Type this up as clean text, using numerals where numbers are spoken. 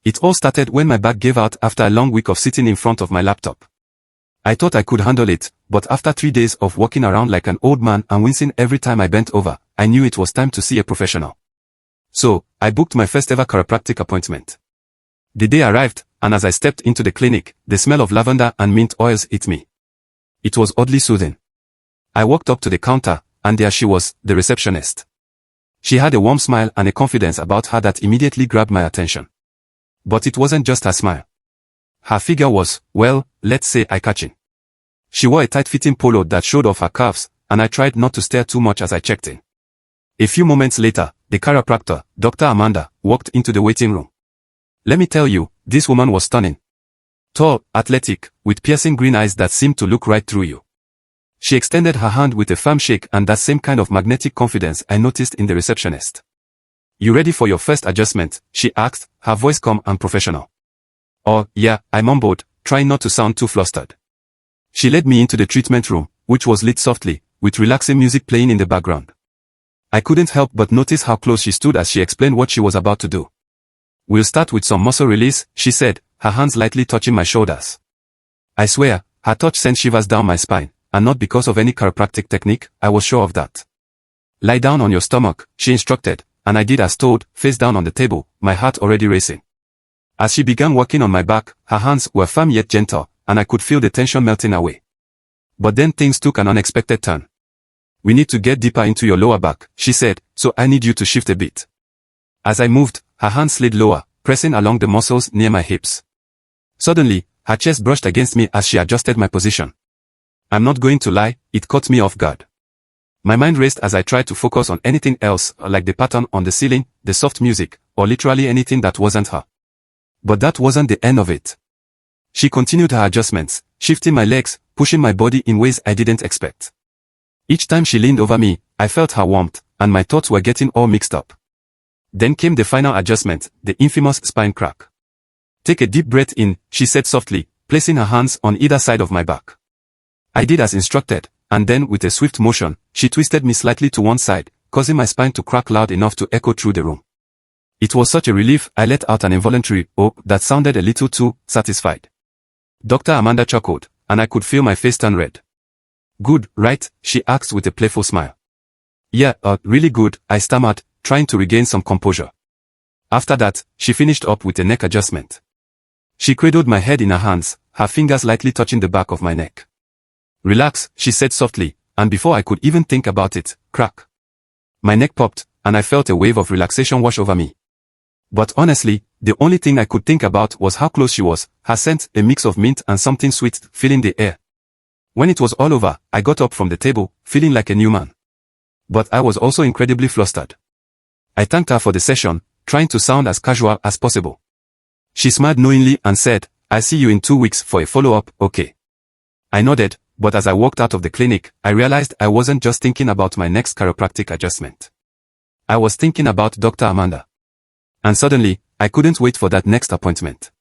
It all started when my back gave out after a long week of sitting in front of my laptop. I thought I could handle it, but after 3 days of walking around like an old man and wincing every time I bent over, I knew it was time to see a professional. So, I booked my first ever chiropractic appointment. The day arrived, and as I stepped into the clinic, the smell of lavender and mint oils hit me. It was oddly soothing. I walked up to the counter, and there she was, the receptionist. She had a warm smile and a confidence about her that immediately grabbed my attention. But it wasn't just her smile. Her figure was, well, let's say eye-catching. She wore a tight-fitting polo that showed off her calves, and I tried not to stare too much as I checked in. A few moments later, the chiropractor, Dr. Amanda, walked into the waiting room. Let me tell you, this woman was stunning. Tall, athletic, with piercing green eyes that seemed to look right through you. She extended her hand with a firm shake and that same kind of magnetic confidence I noticed in the receptionist. You ready for your first adjustment? She asked, her voice calm and professional. Oh, yeah, I mumbled, trying not to sound too flustered. She led me into the treatment room, which was lit softly, with relaxing music playing in the background. I couldn't help but notice how close she stood as she explained what she was about to do. We'll start with some muscle release, she said, her hands lightly touching my shoulders. I swear, her touch sent shivers down my spine, and not because of any chiropractic technique, I was sure of that. Lie down on your stomach, she instructed, and I did as told, face down on the table, my heart already racing. As she began working on my back, her hands were firm yet gentle, and I could feel the tension melting away. But then things took an unexpected turn. We need to get deeper into your lower back, she said, so I need you to shift a bit. As I moved, her hand slid lower, pressing along the muscles near my hips. Suddenly, her chest brushed against me as she adjusted my position. I'm not going to lie, it caught me off guard. My mind raced as I tried to focus on anything else, like the pattern on the ceiling, the soft music, or literally anything that wasn't her. But that wasn't the end of it. She continued her adjustments, shifting my legs, pushing my body in ways I didn't expect. Each time she leaned over me, I felt her warmth, and my thoughts were getting all mixed up. Then came the final adjustment, the infamous spine crack. Take a deep breath in, she said softly, placing her hands on either side of my back. I did as instructed, and then with a swift motion, she twisted me slightly to one side, causing my spine to crack loud enough to echo through the room. It was such a relief, I let out an involuntary, oh, that sounded a little too satisfied. Dr. Amanda chuckled, and I could feel my face turn red. Good, right? She asked with a playful smile. Yeah, really good, I stammered, trying to regain some composure. After that, she finished up with a neck adjustment. She cradled my head in her hands, her fingers lightly touching the back of my neck. Relax, she said softly, and before I could even think about it, crack. My neck popped, and I felt a wave of relaxation wash over me. But honestly, the only thing I could think about was how close she was, her scent, a mix of mint and something sweet, filling the air. When it was all over, I got up from the table, feeling like a new man. But I was also incredibly flustered. I thanked her for the session, trying to sound as casual as possible. She smiled knowingly and said, I'll see you in 2 weeks for a follow-up, okay? I nodded, but as I walked out of the clinic, I realized I wasn't just thinking about my next chiropractic adjustment. I was thinking about Dr. Amanda. And suddenly, I couldn't wait for that next appointment.